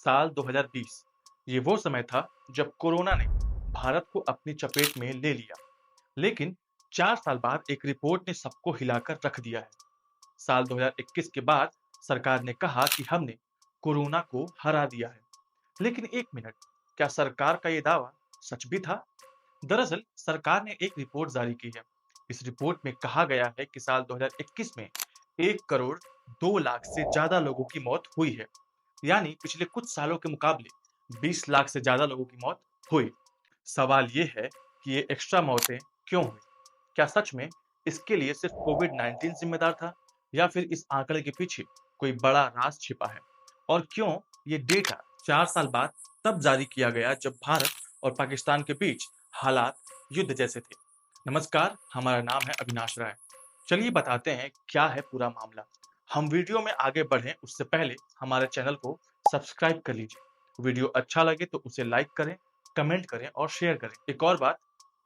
साल 2020 ये वो समय था जब कोरोना ने भारत को अपनी चपेट में ले लिया। लेकिन 4 साल बाद एक रिपोर्ट ने सबको हिलाकर रख दिया है। साल 2021 के बाद सरकार ने कहा कि हमने कोरोना को हरा दिया है। लेकिन एक मिनट, क्या सरकार का ये दावा सच भी था? दरअसल सरकार ने एक रिपोर्ट जारी की है। इस रिपोर्ट में कहा गया है कि साल 2021 में 1 करोड़ 2 लाख से ज्यादा लोगों की मौत हुई है। यानी पिछले कुछ सालों के मुकाबले 20 लाख से ज्यादा लोगों की मौत हुई। सवाल ये है कि ये एक्स्ट्रा मौतें क्यों हुई? क्या सच में इसके लिए सिर्फ कोविड-19 जिम्मेदार था या फिर इस आंकड़े के पीछे कोई बड़ा राज छिपा है? और क्यों ये डेटा 4 साल बाद तब जारी किया गया जब भारत और पाकिस्तान के बीच हालात युद्ध जैसे थे? नमस्कार, हमारा नाम है अविनाश राय। चलिए बताते हैं क्या है पूरा मामला। हम वीडियो में आगे बढ़ें उससे पहले हमारे चैनल को सब्सक्राइब कर लीजिए। वीडियो अच्छा लगे तो उसे लाइक करें, कमेंट करें और शेयर करें। एक और बात,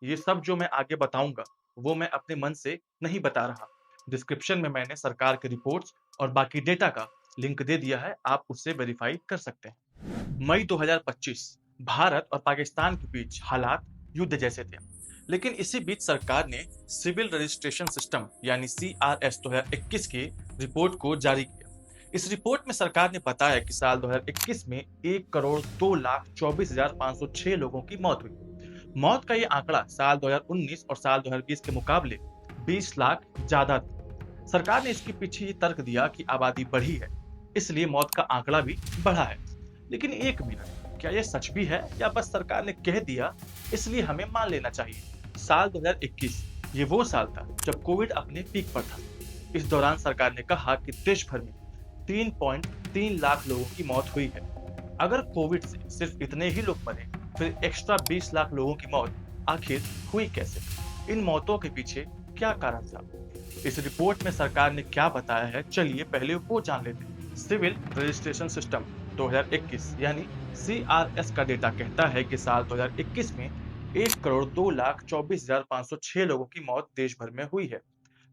ये सब जो मैं आगे बताऊंगा वो मैं अपने मन से नहीं बता रहा। डिस्क्रिप्शन में मैंने सरकार के रिपोर्ट्स और बाकी डेटा का लिंक दे दिया है, आप उससे वेरीफाई कर सकते हैं। मई 2025 भारत और पाकिस्तान के बीच हालात युद्ध जैसे थे। लेकिन इसी बीच सरकार ने सिविल रजिस्ट्रेशन सिस्टम यानी CRS 2021 की रिपोर्ट को जारी किया। इस रिपोर्ट में सरकार ने बताया कि साल 2021 में 1 करोड़ 2 लाख 24,506 लोगों की मौत हुई। मौत का ये आंकड़ा साल 2019 और साल 2020 के मुकाबले 20 लाख ज्यादा था। सरकार ने इसके पीछे ये तर्क दिया कि आबादी बढ़ी है, इसलिए मौत का आंकड़ा भी बढ़ा है। लेकिन एक मिनट, क्या यह सच भी है या बस सरकार ने कह दिया इसलिए हमें मान लेना चाहिए? साल 2021 ये वो साल था जब कोविड अपने पीक पर था। इस दौरान सरकार ने कहा कि देश भर में 3.3 लाख लोगों की मौत हुई है। अगर कोविड से सिर्फ इतने ही लोग मरे, फिर एक्स्ट्रा 20 लाख लोगों की मौत आखिर हुई कैसे? इन मौतों के पीछे क्या कारण था? इस रिपोर्ट में सरकार ने क्या बताया है, चलिए पहले वो जान लेते हैं। सिविल रजिस्ट्रेशन सिस्टम 2021 यानी CRS का डेटा कहता है कि साल 2021 में 1 करोड़ 2 लाख 24,506 लोगों की मौत देश भर में हुई है।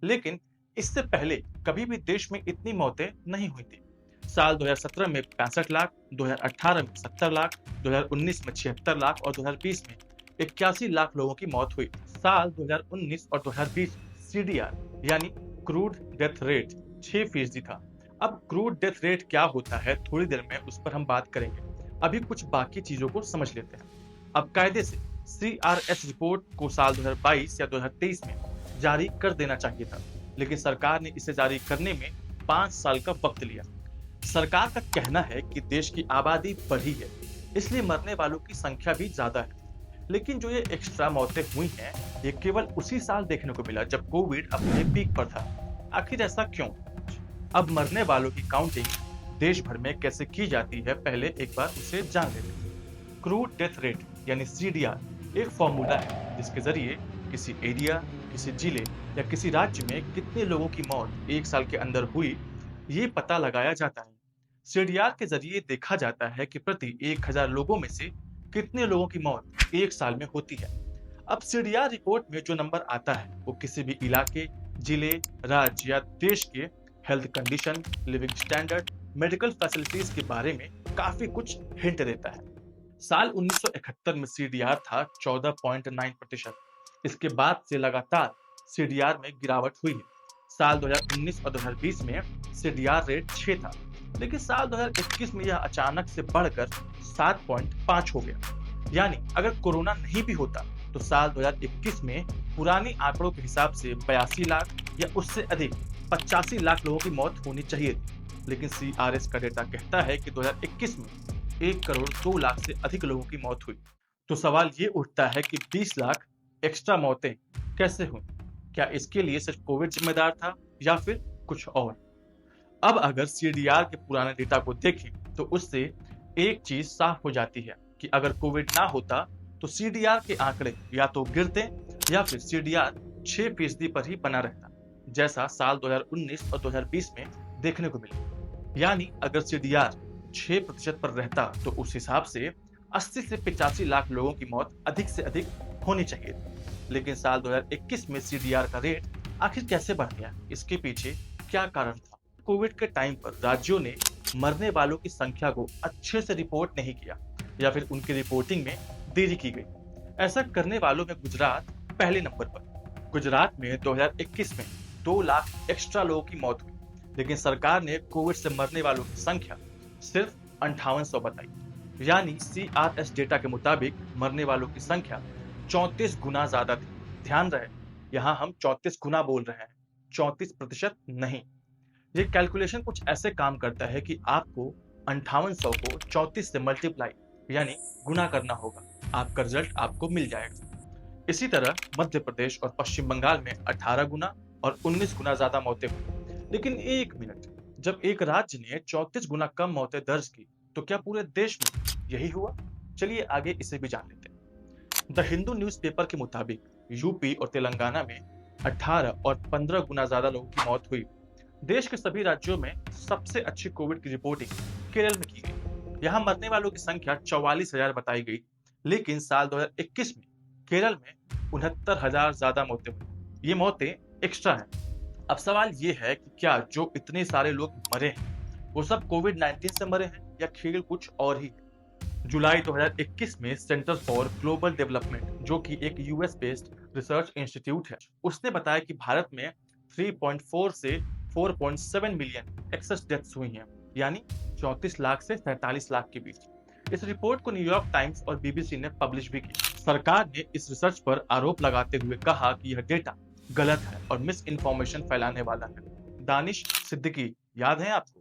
लेकिन इससे पहले कभी भी देश में इतनी मौतें नहीं हुई थी। साल 2017 में 65 लाख, 2018 में 70 लाख, 2019 में 76 लाख और 2020 में 81 लाख लोगों की मौत हुई। साल 2019 और 2020 में CDR यानी क्रूड डेथ रेट 6% था। अब क्रूड डेथ रेट क्या होता है, थोड़ी देर में उस पर हम बात करेंगे। अभी कुछ बाकी चीजों को समझ लेते हैं। अब कायदे से CRS रिपोर्ट को साल 2022 या 2023 में जारी कर देना चाहिए था, लेकिन सरकार ने इसे जारी करने में 5 साल का वक्त लिया। सरकार का कहना है कि देश की आबादी बढ़ी है, इसलिए मरने वालों की संख्या भी ज्यादा है। लेकिन जो ये एक्स्ट्रा मौतें हुई हैं, ये केवल उसी साल देखने को मिला जब कोविड अपने पीक पर था। आखिर ऐसा क्यों? अब मरने वालों की काउंटिंग देश भर में कैसे की जाती है, पहले एक बार उसे जान लेते हैं। क्रूड डेथ रेट यानी CDR एक फॉर्मूला है जिसके जरिए किसी एरिया, किसी जिले या किसी राज्य में कितने लोगों की मौत एक साल के अंदर हुई, ये पता लगाया जाता है। सीडीआर के जरिए देखा जाता है कि प्रति 1000 लोगों में से कितने लोगों की मौत एक साल में होती है। अब सीडीआर रिपोर्ट में जो नंबर आता है वो किसी भी इलाके, जिले, राज्य या देश के health condition, living standard, medical facilities के बारे में काफी कुछ हिंट देता है। साल 1971 में सीडीआर था 14.9%। इसके बाद से लगातार सीडीआर में गिरावट हुई है। साल 2019 और 2020 में सीडीआर रेट 6 था, लेकिन साल 2021 में यह अचानक से बढ़कर 7.5 हो गया। यानी अगर कोरोना नहीं भी होता तो साल 2021 में पुरानी आंकड़ों के हिसाब से 82 लाख या उससे अधिक 85 लाख लोगों की मौत होनी चाहिए थी। लेकिन CRS का डेटा कहता है कि 2021 में 1 करोड़ 2 लाख से अधिक लोगों की मौत हुई। तो सवाल ये उठता है कि 20 लाख एक्स्ट्रा मौतें कैसे हुई? क्या इसके लिए सिर्फ कोविड जिम्मेदार था या फिर कुछ और? अब अगर सीडीआर के पुराने डेटा को देखें तो उससे एक चीज साफ हो जाती है कि अगर कोविड ना होता तो सीडीआर के आंकड़े या तो गिरते या फिर सीडीआर 6% पर ही बना रहता, जैसा साल 2019 और 2020 में देखने को मिला। यानी अगर सीडीआर 6% पर रहता तो उस हिसाब से 80 से 85 लाख लोगों की मौत अधिक से अधिक होनी चाहिए थी। लेकिन साल 2021 में सीडीआर का रेट आखिर कैसे बढ़ गया? इसके पीछे क्या कारण था? कोविड के टाइम पर राज्यों ने मरने वालों की संख्या को अच्छे से रिपोर्ट नहीं किया या फिर उनकी रिपोर्टिंग में देरी की गई। ऐसा करने वालों में गुजरात पहले नंबर पर। गुजरात में 2021 में 2 लाख एक्स्ट्रा लोगों की मौत हुई, लेकिन सरकार ने कोविड से मरने वालों की संख्या सिर्फ 5800 बताई। यानी CRS डेटा के मुताबिक मरने वालों की संख्या 34 गुना ज्यादा थी। ध्यान रहे, यहाँ हम 34 गुना बोल रहे हैं, 34% नहीं। ये कैलकुलेशन कुछ ऐसे काम करता है कि आपको 5800 को 34 से मल्टीप्लाई यानी गुना करना होगा, आपका रिजल्ट आपको मिल जाएगा। इसी तरह मध्य प्रदेश और पश्चिम बंगाल में 18 गुना और 19 गुना ज्यादा मौतें हुई। लेकिन एक मिनट, जब एक राज्य ने 34 गुना कम मौतें दर्ज की, तो क्या पूरे देश में यही हुआ? चलिए आगे इसे भी जान लेते हैं। द हिंदू न्यूज़पेपर के मुताबिक यूपी और तेलंगाना में 18 और 15 गुना ज्यादा लोगों की मौत हुई। देश के सभी राज्यों में सबसे अच्छी कोविड की रिपोर्टिंग केरल में की गई। यहाँ मरने वालों की संख्या 44,000 बताई गई, लेकिन साल 2021 में केरल में 69,000 ज्यादा मौतें हुई। ये मौतें एक्स्ट्रा हैं। अब सवाल ये है कि क्या जो इतने सारे लोग मरे हैं वो सब कोविड-19 से मरे हैं या खेल कुछ और ही है? जुलाई 2021 में सेंटर फॉर ग्लोबल डेवलपमेंट, जो कि एक यूएस बेस्ड रिसर्च इंस्टीट्यूट है, उसने बताया कि भारत में 3.4 से 4.7 मिलियन एक्सेस डेथ्स हुई हैं, यानी 34 लाख से 47 लाख के बीच। इस रिपोर्ट को न्यूयॉर्क टाइम्स और बीबीसी ने पब्लिश भी की। सरकार ने इस रिसर्च पर आरोप लगाते हुए कहा कि यह डेटा गलत है और मिस इन्फॉर्मेशन फैलाने वाला है। दानिश सिद्दीकी याद है आपको?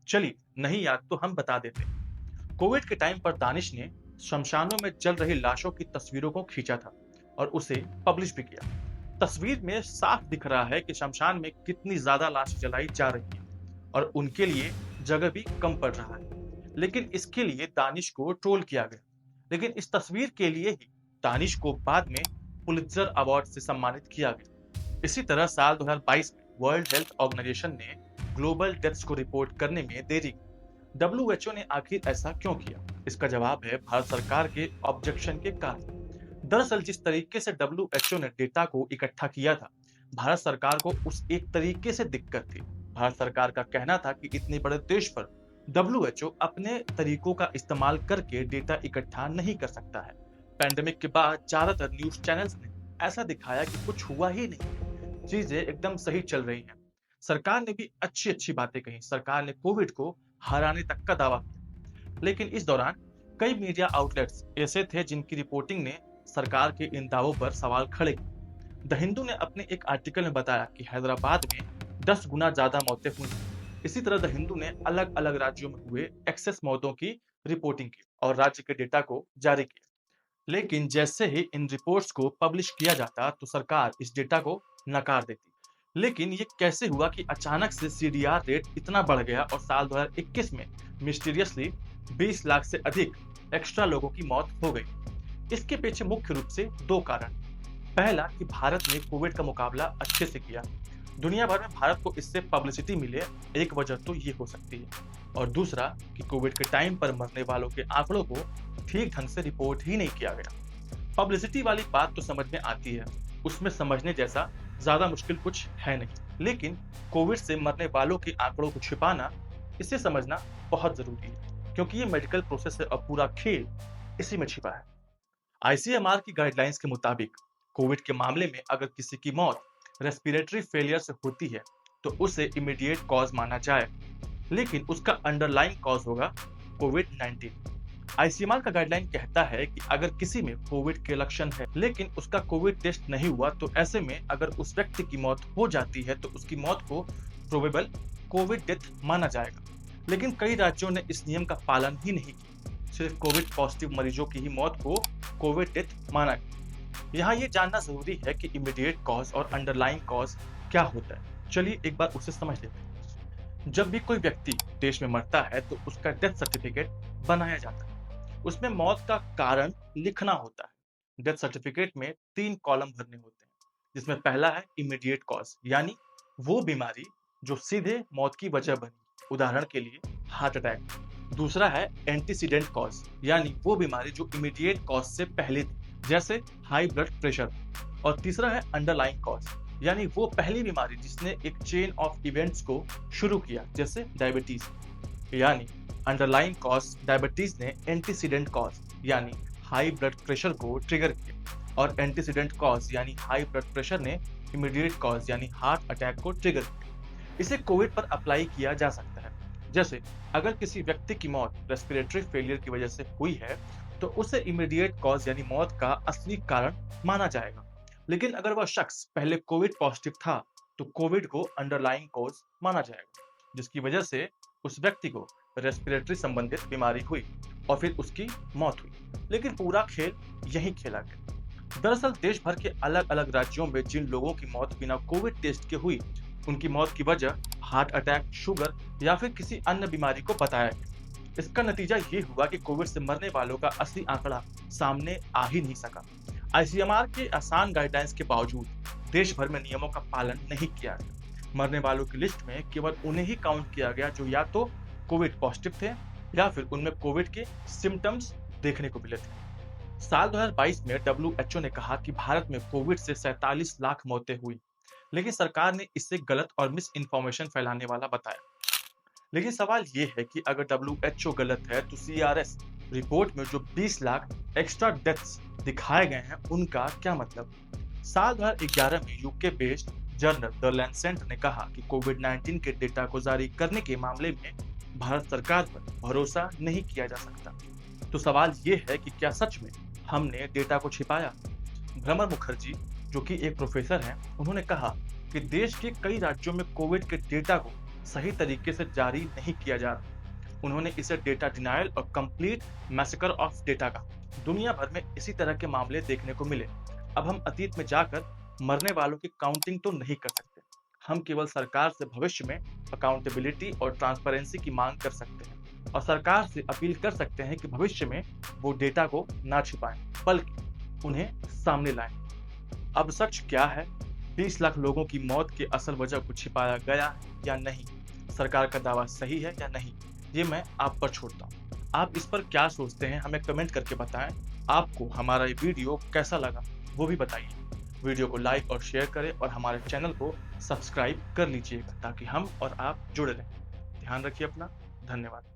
चलिए, नहीं याद तो हम बता देते हैं। कोविड के टाइम पर दानिश ने शमशानों में जल रही लाशों की तस्वीरों को खींचा था और उसे पब्लिश भी किया। तस्वीर में साफ दिख रहा है कि शमशान में कितनी ज्यादा लाशें जलाई जा रही हैं और उनके लिए जगह भी कम पड़ रहा है। लेकिन इसके लिए दानिश को ट्रोल किया गया। लेकिन इस तस्वीर के लिए ही दानिश को बाद में पुलित्जर अवार्ड से सम्मानित किया गया। इसी तरह साल 2022 में वर्ल्ड हेल्थ ऑर्गेनाइजेशन ने ग्लोबल डेथ्स को रिपोर्ट करने में देरी की। WHO ने आखिर ऐसा क्यों किया? इसका जवाब है भारत सरकार के ऑब्जेक्शन के कारण। दरअसल जिस तरीके से WHO ने डेटा को इकट्ठा किया था, भारत सरकार को उस एक तरीके से दिक्कत थी। भारत सरकार का कहना था कि इतने बड़े देश पर WHO अपने तरीकों का इस्तेमाल करके डेटा इकट्ठा नहीं कर सकता है। पैंडेमिक के बाद ज्यादातर न्यूज चैनल्स ने ऐसा दिखाया कि कुछ हुआ ही नहीं, चीजें एकदम सही चल रही हैं। सरकार ने भी अच्छी अच्छी बातें कही, सरकार ने कोविड को हराने तक का दावा किया। लेकिन इस दौरान कई मीडिया आउटलेट्स ऐसे थे जिनकी रिपोर्टिंग ने सरकार के इन दावों पर सवाल खड़े किए। द हिंदू ने अपने एक आर्टिकल में बताया कि हैदराबाद में 10 गुना ज्यादा मौतें हुई। इसी तरह द हिंदू ने अलग अलग राज्यों में हुए एक्सेस मौतों की रिपोर्टिंग की और राज्य के डेटा को जारी किया। लेकिन जैसे ही इन रिपोर्ट्स को पब्लिश किया जाता तो सरकार इस डेटा को नकार देती। लेकिन ये कैसे हुआ कि अचानक से CDR रेट इतना बढ़ गया और साल 2021 में मिस्टीरियसली 20 लाख से अधिक एक्स्ट्रा लोगों की मौत हो गई? इसके पीछे मुख्य रूप से 2 कारण। पहला कि भारत ने कोविड का मुकाबला अच्छे से किया। दुनिया भर में भारत को इससे पब्लिसिटी मिले, एक वजह तो ये हो सकती है। और दूसरा कि कोविड के टाइम पर मरने वालों के आंकड़ों को ठीक ढंग से रिपोर्ट ही नहीं किया गया। पब्लिसिटी वाली बात तो समझ में आती है, उसमें समझने जैसा ज्यादा मुश्किल कुछ है नहीं। लेकिन कोविड से मरने वालों के आंकड़ों को छिपाना, इसे समझना बहुत जरूरी है, क्योंकि ये मेडिकल प्रोसेस है और पूरा खेल इसी में छिपा है। ICMR की गाइडलाइंस के मुताबिक कोविड के मामले में अगर किसी की मौत रेस्पिरेटरी फेलियर से होती है तो उसे इमीडिएट कॉज माना जाए, लेकिन उसका अंडरलाइंग कॉज होगा कोविड-19। ICMR का गाइडलाइन कहता है कि अगर किसी में कोविड के लक्षण है लेकिन उसका कोविड टेस्ट नहीं हुआ, तो ऐसे में अगर उस व्यक्ति की मौत हो जाती है तो उसकी मौत को प्रोबेबल कोविड डेथ माना जाएगा। लेकिन कई राज्यों ने इस नियम का पालन ही नहीं किया, सिर्फ कोविड पॉजिटिव मरीजों की ही मौत को कोविड डेथ माना गया। यहाँ ये जानना जरूरी है कि इमीडिएट कॉज और अंडरलाइंग कॉज क्या होता है। चलिए एक बार उसे समझ लेते हैं। जब भी कोई व्यक्ति देश में मरता है तो उसका डेथ सर्टिफिकेट बनाया जाता है। उसमें मौत का कारण लिखना होता है। डेथ सर्टिफिकेट में 3 कॉलम भरने होते हैं, जिसमें पहला है इमीडिएट कॉज, यानी वो बीमारी जो सीधे मौत की वजह बनी, उदाहरण के लिए हार्ट अटैक। दूसरा है एंटीसीडेंट कॉज, यानी वो बीमारी जो इमीडिएट कॉज से पहले थी, जैसे हाई ब्लड प्रेशर। और तीसरा है अंडरलाइंग कॉज, यानी वो पहली बीमारी जिसने एक चेन ऑफ इवेंट्स को शुरू किया, जैसे डायबिटीज। यानी अंडरलाइंग कॉज डायबिटीज ने एंटीसीडेंट कॉज यानी हाई ब्लड प्रेशर को ट्रिगर किया और एंटीसीडेंट कॉज यानी हाई ब्लड प्रेशर ने इमीडिएट कॉज यानी हार्ट अटैक को ट्रिगर किया। इसे कोविड पर अप्लाई किया जा सकता है। जैसे अगर किसी व्यक्ति की मौत रेस्पिरेटरी फेलियर की वजह से हुई है तो उसे इमीडिएट कॉज यानी मौत का असली कारण माना जाएगा। लेकिन अगर वह शख्स पहले कोविड पॉजिटिव था तो कोविड को अंडरलाइंग कॉज माना जाएगा, जिसकी वजह से उस व्यक्ति को रेस्पिरेटरी संबंधित बीमारी हुई और फिर उसकी मौत हुई। लेकिन पूरा खेल यही खेला गया। दरअसल देश भर के अलग अलग राज्यों में जिन लोगों की मौत बिना कोविड टेस्ट के हुई, उनकी मौत की वजह हार्ट अटैक, शुगर या फिर किसी अन्य बीमारी को बताया गया। इसका नतीजा ये हुआ कि कोविड से मरने वालों का असली आंकड़ा सामने आ ही नहीं सका। आईसीएमआर के आसान गाइडलाइंस के बावजूद देश भर में नियमों का पालन नहीं किया गया। मरने वालों की लिस्ट में केवल उन्हें ही काउंट किया गया जो या तो कोविड पॉजिटिव थे या फिर उनमें कोविड के सिम्टम्स देखने को मिले थे। साल 2022 में WHO ने कहा कि भारत में कोविड से 47 लाख मौतें हुई, लेकिन सरकार ने इसे गलत और मिस इन्फॉर्मेशन फैलाने वाला बताया। लेकिन सवाल ये है कि अगर WHO गलत है तो CRS रिपोर्ट में जो 20 लाख एक्स्ट्रा डेथ्स दिखाए गए हैं उनका क्या मतलब? साल 2011 में UK based journal the Lancet ने कहा कि कोविड-19 के डेटा को जारी करने के मामले में भारत सरकार पर भरोसा नहीं किया जा सकता। तो सवाल ये है कि क्या सच में हमने डेटा को छिपाया? भ्रमर मुखर्जी, जो कि एक प्रोफेसर हैं, उन्होंने कहा कि देश के कई राज्यों में कोविड के डेटा को सही तरीके से जारी नहीं किया जा रहा। उन्होंने इसे डेटा डिनायल और कंप्लीट मैसेकर ऑफ डेटा कहा। दुनिया भर में इसी तरह के मामले देखने को मिले। अब हम अतीत में जाकर मरने वालों की काउंटिंग तो नहीं कर सकते। हम केवल सरकार से भविष्य में अकाउंटेबिलिटी और ट्रांसपेरेंसी की मांग कर सकते हैं और सरकार से अपील कर सकते हैं कि भविष्य में वो डेटा को ना छिपाएं, बल्कि उन्हें सामने लाएं। अब सच क्या है? 20 लाख लोगों की मौत की असल वजह को छिपाया गया या नहीं? सरकार का दावा सही है या नहीं? ये मैं आप पर छोड़ता हूँ। आप इस पर क्या सोचते हैं हमें कमेंट करके बताएं। आपको हमारा ये वीडियो कैसा लगा वो भी बताइए। वीडियो को लाइक और शेयर करें और हमारे चैनल को सब्सक्राइब कर लीजिएगा ताकि हम और आप जुड़े रहें। ध्यान रखिए अपना। धन्यवाद।